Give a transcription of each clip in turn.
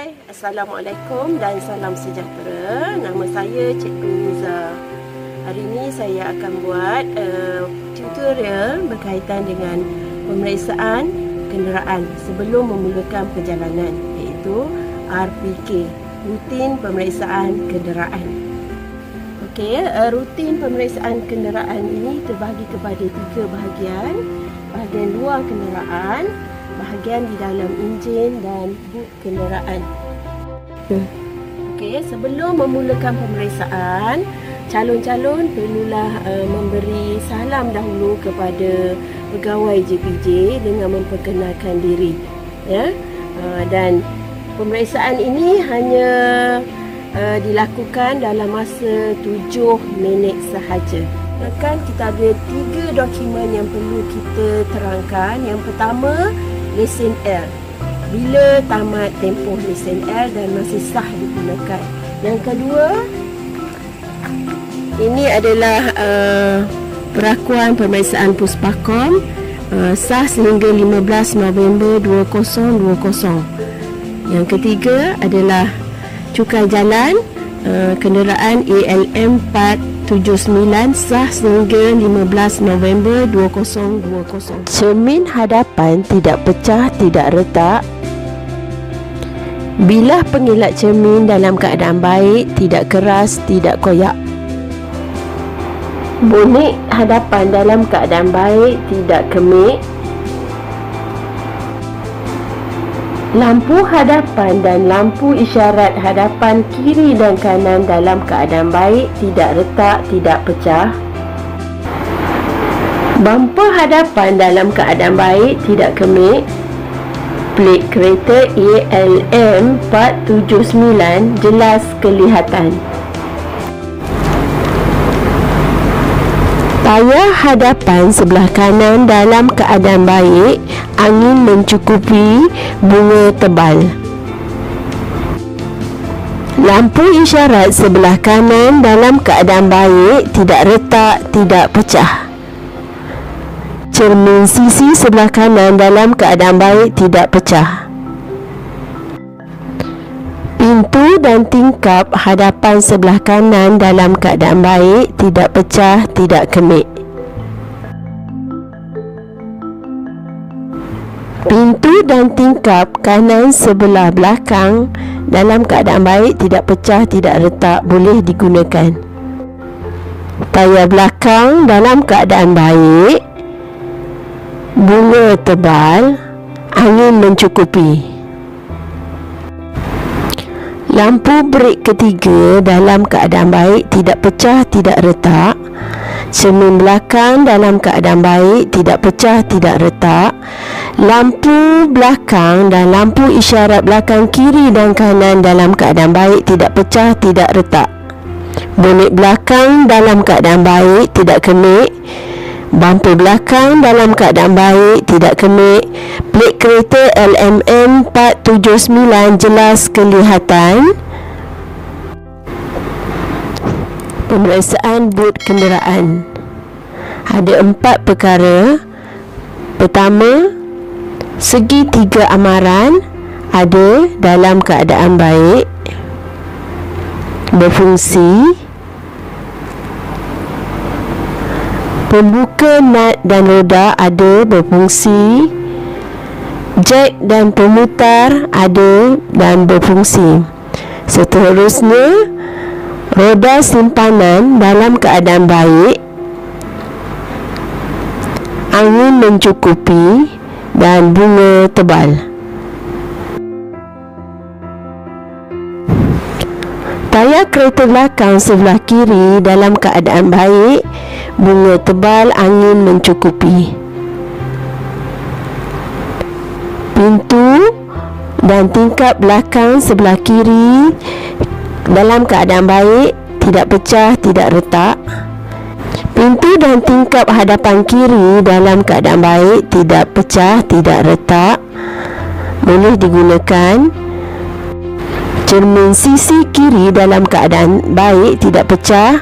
Hai, Assalamualaikum dan salam sejahtera. Nama saya Cikgu Muza. Hari ini saya akan buat tutorial berkaitan dengan pemeriksaan kenderaan sebelum memulakan perjalanan, iaitu RPK, rutin pemeriksaan kenderaan. Okey, rutin pemeriksaan kenderaan ini terbahagi kepada 3 bahagian. Bahagian luar kenderaan, bahagian di dalam enjin dan buk kenderaan. Okey, sebelum memulakan pemeriksaan, calon-calon perlulah memberi salam dahulu kepada pegawai JPJ dengan memperkenalkan diri, ya. Dan pemeriksaan ini hanya dilakukan dalam masa 7 minit sahaja. Kan kita ada 3 dokumen yang perlu kita terangkan. Yang pertama, lesen L. Bila tamat tempoh lesen L dan masih sah digunakan. Yang kedua, ini adalah perakuan pemeriksaan Puspakom, sah sehingga 15 November 2020. Yang ketiga adalah cukai jalan kenderaan ALM 479, sah sehingga 15 November 2020. Cermin hadapan tidak pecah, tidak retak. Bilah pengilat cermin dalam keadaan baik, tidak keras, tidak koyak. Bonet hadapan dalam keadaan baik, tidak kemik. Lampu hadapan dan lampu isyarat hadapan kiri dan kanan dalam keadaan baik, tidak retak, tidak pecah. Bumper hadapan dalam keadaan baik, tidak kemik. Plat kereta ALM 479 jelas kelihatan. Tayar hadapan sebelah kanan dalam keadaan baik, angin mencukupi, bunga tebal. Lampu isyarat sebelah kanan dalam keadaan baik, tidak retak, tidak pecah. Cermin sisi sebelah kanan dalam keadaan baik, tidak pecah. Pintu dan tingkap hadapan sebelah kanan dalam keadaan baik, tidak pecah, tidak kemik. Pintu dan tingkap kanan sebelah belakang dalam keadaan baik, tidak pecah, tidak retak, boleh digunakan. Tayar belakang dalam keadaan baik, bunga tebal, angin mencukupi. Lampu brek ketiga dalam keadaan baik, tidak pecah, tidak retak. Cermin belakang dalam keadaan baik, tidak pecah, tidak retak. Lampu belakang dan lampu isyarat belakang kiri dan kanan dalam keadaan baik, tidak pecah, tidak retak. Bonet belakang dalam keadaan baik, tidak kemik. Bumper belakang dalam keadaan baik, tidak kemik. Plat kereta LMN 479 jelas kelihatan. Pemeriksaan bot kenderaan ada 4 perkara. Pertama, segi 3 amaran ada dalam keadaan baik, berfungsi. Pembuka nut dan roda ada, berfungsi. Jack dan pemutar ada dan berfungsi. Seterusnya, roda simpanan dalam keadaan baik, angin mencukupi dan bunga tebal. Tayar kereta belakang sebelah kiri dalam keadaan baik, bunga tebal, angin mencukupi. Pintu dan tingkap belakang sebelah kiri dalam keadaan baik, tidak pecah, tidak retak. Pintu dan tingkap hadapan kiri dalam keadaan baik, tidak pecah, tidak retak, boleh digunakan. Cermin sisi kiri dalam keadaan baik, tidak pecah.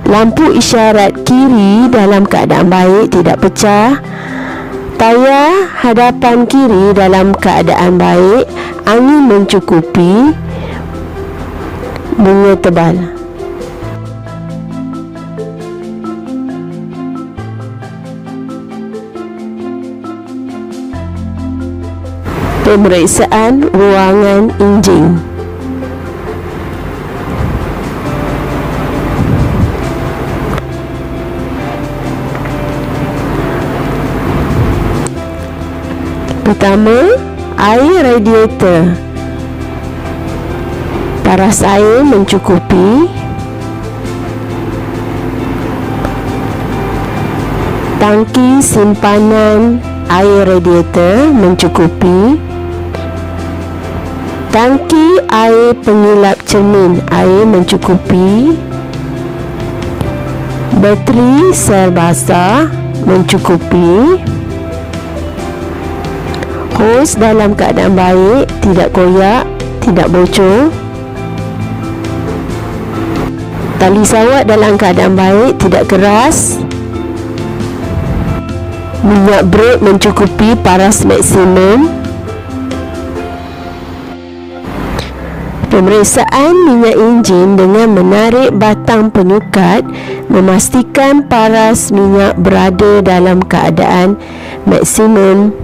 Lampu isyarat kiri dalam keadaan baik, tidak pecah. Tayar hadapan kiri dalam keadaan baik, angin mencukupi, bunga tebal. Pemeriksaan ruangan enjin. Pertama, air radiator. Paras air mencukupi. Tangki simpanan air radiator mencukupi. Tangki air pengilap cermin air mencukupi. Bateri sel basah mencukupi. Hos dalam keadaan baik, tidak koyak, tidak bocor. Tali sawat dalam keadaan baik, tidak keras. Minyak brek mencukupi paras maksimum. Pemeriksaan minyak enjin dengan menarik batang penyukat memastikan paras minyak berada dalam keadaan maksimum.